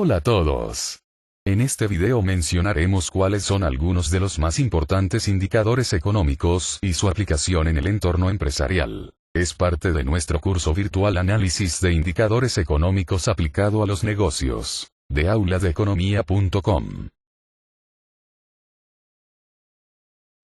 Hola a todos. En este video mencionaremos cuáles son algunos de los más importantes indicadores económicos y su aplicación en el entorno empresarial. Es parte de nuestro curso virtual Análisis de Indicadores Económicos aplicado a los negocios, de auladeeconomia.com.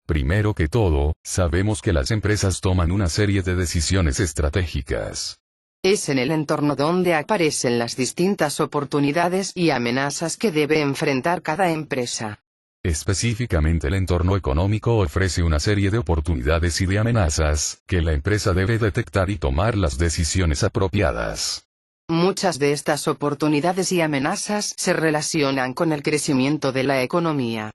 Primero que todo, sabemos que las empresas toman una serie de decisiones estratégicas. Es en el entorno donde aparecen las distintas oportunidades y amenazas que debe enfrentar cada empresa. Específicamente el entorno económico ofrece una serie de oportunidades y de amenazas, que la empresa debe detectar y tomar las decisiones apropiadas. Muchas de estas oportunidades y amenazas se relacionan con el crecimiento de la economía.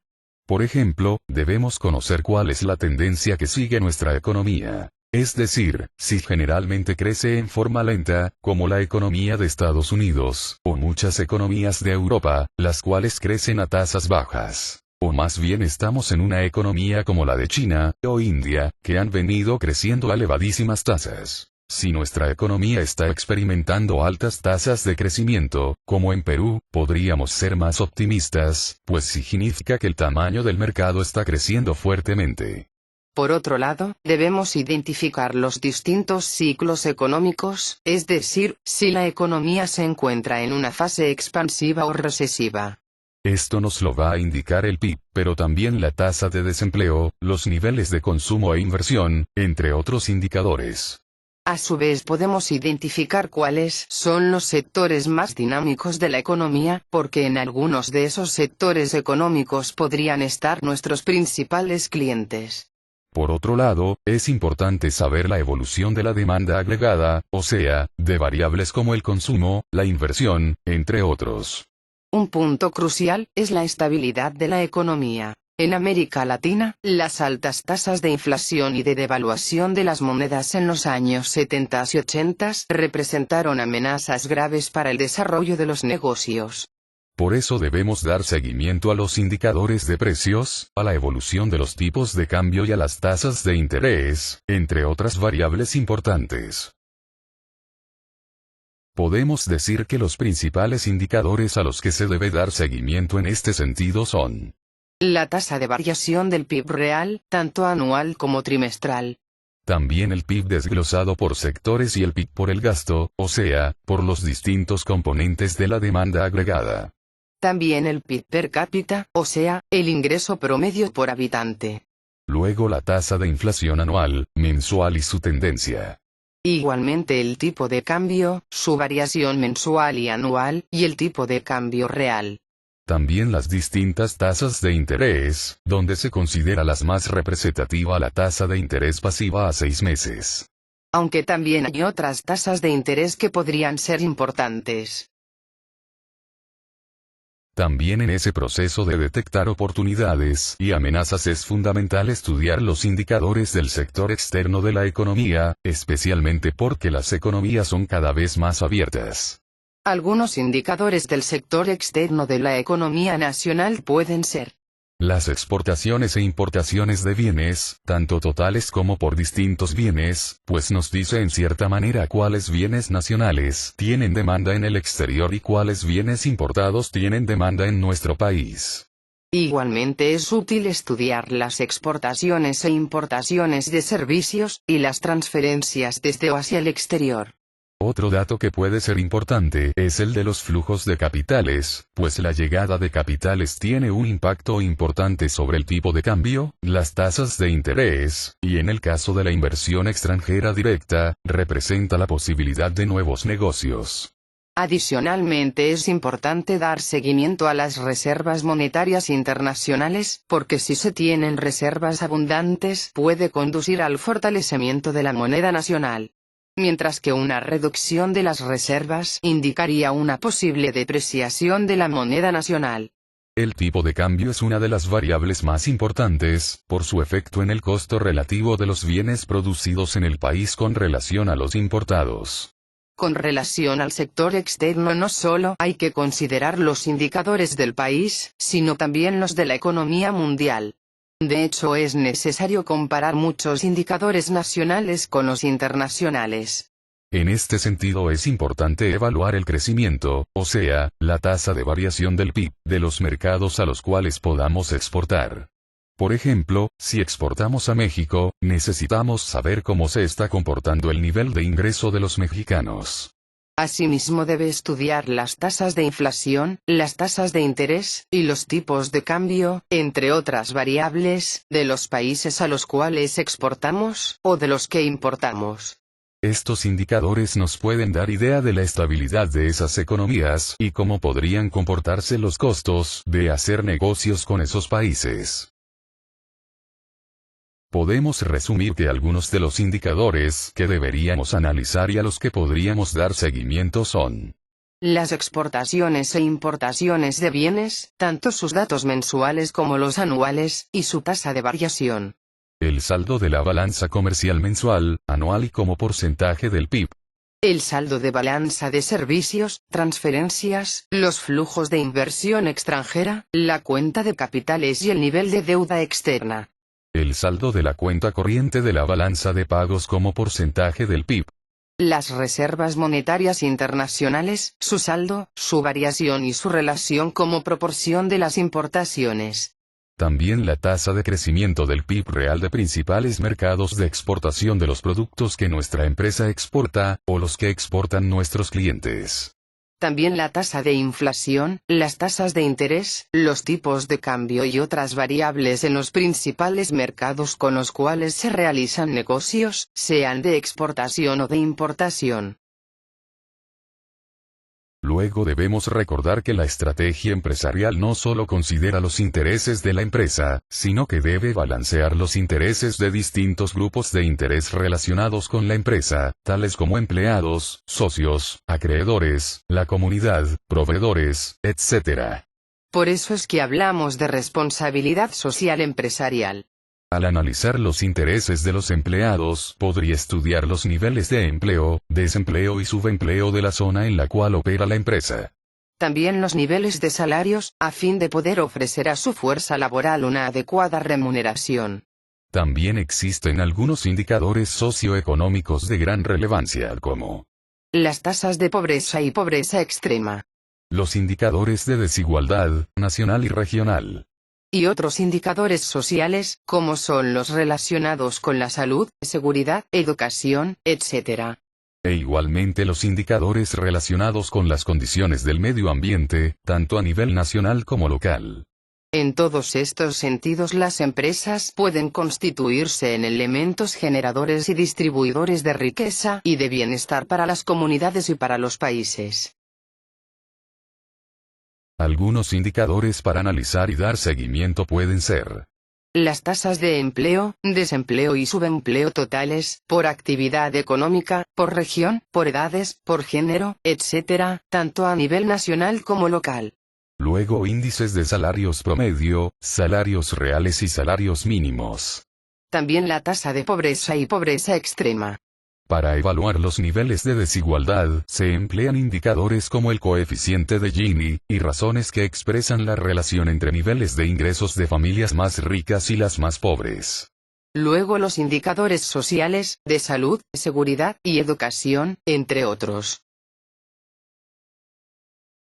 Por ejemplo, debemos conocer cuál es la tendencia que sigue nuestra economía. Es decir, si generalmente crece en forma lenta, como la economía de Estados Unidos, o muchas economías de Europa, las cuales crecen a tasas bajas. O más bien estamos en una economía como la de China, o India, que han venido creciendo a elevadísimas tasas. Si nuestra economía está experimentando altas tasas de crecimiento, como en Perú, podríamos ser más optimistas, pues significa que el tamaño del mercado está creciendo fuertemente. Por otro lado, debemos identificar los distintos ciclos económicos, es decir, si la economía se encuentra en una fase expansiva o recesiva. Esto nos lo va a indicar el PIB, pero también la tasa de desempleo, los niveles de consumo e inversión, entre otros indicadores. A su vez podemos identificar cuáles son los sectores más dinámicos de la economía, porque en algunos de esos sectores económicos podrían estar nuestros principales clientes. Por otro lado, es importante saber la evolución de la demanda agregada, o sea, de variables como el consumo, la inversión, entre otros. Un punto crucial es la estabilidad de la economía. En América Latina, las altas tasas de inflación y de devaluación de las monedas en los años 70 y 80 representaron amenazas graves para el desarrollo de los negocios. Por eso debemos dar seguimiento a los indicadores de precios, a la evolución de los tipos de cambio y a las tasas de interés, entre otras variables importantes. Podemos decir que los principales indicadores a los que se debe dar seguimiento en este sentido son: la tasa de variación del PIB real, tanto anual como trimestral. También el PIB desglosado por sectores y el PIB por el gasto, o sea, por los distintos componentes de la demanda agregada. También el PIB per cápita, o sea, el ingreso promedio por habitante. Luego la tasa de inflación anual, mensual y su tendencia. Igualmente el tipo de cambio, su variación mensual y anual, y el tipo de cambio real. También las distintas tasas de interés, donde se considera las más representativa la tasa de interés pasiva a 6 meses. Aunque también hay otras tasas de interés que podrían ser importantes. También en ese proceso de detectar oportunidades y amenazas es fundamental estudiar los indicadores del sector externo de la economía, especialmente porque las economías son cada vez más abiertas. Algunos indicadores del sector externo de la economía nacional pueden ser: las exportaciones e importaciones de bienes, tanto totales como por distintos bienes, pues nos dice en cierta manera cuáles bienes nacionales tienen demanda en el exterior y cuáles bienes importados tienen demanda en nuestro país. Igualmente es útil estudiar las exportaciones e importaciones de servicios, y las transferencias desde o hacia el exterior. Otro dato que puede ser importante es el de los flujos de capitales, pues la llegada de capitales tiene un impacto importante sobre el tipo de cambio, las tasas de interés, y en el caso de la inversión extranjera directa, representa la posibilidad de nuevos negocios. Adicionalmente es importante dar seguimiento a las reservas monetarias internacionales, porque si se tienen reservas abundantes puede conducir al fortalecimiento de la moneda nacional. Mientras que una reducción de las reservas indicaría una posible depreciación de la moneda nacional. El tipo de cambio es una de las variables más importantes, por su efecto en el costo relativo de los bienes producidos en el país con relación a los importados. Con relación al sector externo no solo hay que considerar los indicadores del país, sino también los de la economía mundial. De hecho es necesario comparar muchos indicadores nacionales con los internacionales. En este sentido es importante evaluar el crecimiento, o sea, la tasa de variación del PIB, de los mercados a los cuales podamos exportar. Por ejemplo, si exportamos a México, necesitamos saber cómo se está comportando el nivel de ingreso de los mexicanos. Asimismo debe estudiar las tasas de inflación, las tasas de interés, y los tipos de cambio, entre otras variables, de los países a los cuales exportamos, o de los que importamos. Estos indicadores nos pueden dar idea de la estabilidad de esas economías y cómo podrían comportarse los costos de hacer negocios con esos países. Podemos resumir que algunos de los indicadores que deberíamos analizar y a los que podríamos dar seguimiento son: las exportaciones e importaciones de bienes, tanto sus datos mensuales como los anuales, y su tasa de variación. El saldo de la balanza comercial mensual, anual y como porcentaje del PIB. El saldo de balanza de servicios, transferencias, los flujos de inversión extranjera, la cuenta de capitales y el nivel de deuda externa. El saldo de la cuenta corriente de la balanza de pagos como porcentaje del PIB. Las reservas monetarias internacionales, su saldo, su variación y su relación como proporción de las importaciones. También la tasa de crecimiento del PIB real de principales mercados de exportación de los productos que nuestra empresa exporta, o los que exportan nuestros clientes. También la tasa de inflación, las tasas de interés, los tipos de cambio y otras variables en los principales mercados con los cuales se realizan negocios, sean de exportación o de importación. Luego debemos recordar que la estrategia empresarial no solo considera los intereses de la empresa, sino que debe balancear los intereses de distintos grupos de interés relacionados con la empresa, tales como empleados, socios, acreedores, la comunidad, proveedores, etc. Por eso es que hablamos de responsabilidad social empresarial. Al analizar los intereses de los empleados, podría estudiar los niveles de empleo, desempleo y subempleo de la zona en la cual opera la empresa. También los niveles de salarios, a fin de poder ofrecer a su fuerza laboral una adecuada remuneración. También existen algunos indicadores socioeconómicos de gran relevancia, como las tasas de pobreza y pobreza extrema, los indicadores de desigualdad, nacional y regional, y otros indicadores sociales, como son los relacionados con la salud, seguridad, educación, etc. E igualmente los indicadores relacionados con las condiciones del medio ambiente, tanto a nivel nacional como local. En todos estos sentidos las empresas pueden constituirse en elementos generadores y distribuidores de riqueza y de bienestar para las comunidades y para los países. Algunos indicadores para analizar y dar seguimiento pueden ser: las tasas de empleo, desempleo y subempleo totales, por actividad económica, por región, por edades, por género, etc., tanto a nivel nacional como local. Luego índices de salarios promedio, salarios reales y salarios mínimos. También la tasa de pobreza y pobreza extrema. Para evaluar los niveles de desigualdad, se emplean indicadores como el coeficiente de Gini, y razones que expresan la relación entre niveles de ingresos de familias más ricas y las más pobres. Luego los indicadores sociales, de salud, seguridad y educación, entre otros.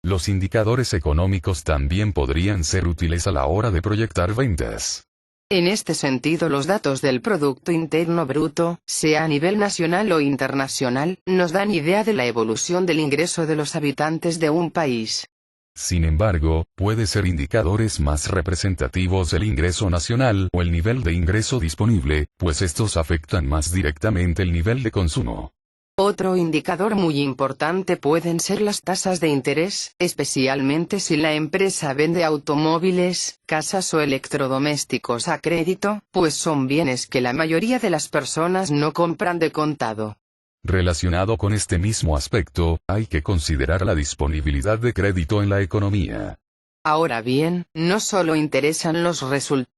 Los indicadores económicos también podrían ser útiles a la hora de proyectar ventas. En este sentido, los datos del Producto Interno Bruto, sea a nivel nacional o internacional, nos dan idea de la evolución del ingreso de los habitantes de un país. Sin embargo, puede ser indicadores más representativos del ingreso nacional o el nivel de ingreso disponible, pues estos afectan más directamente el nivel de consumo. Otro indicador muy importante pueden ser las tasas de interés, especialmente si la empresa vende automóviles, casas o electrodomésticos a crédito, pues son bienes que la mayoría de las personas no compran de contado. Relacionado con este mismo aspecto, hay que considerar la disponibilidad de crédito en la economía. Ahora bien, no solo interesan los resultados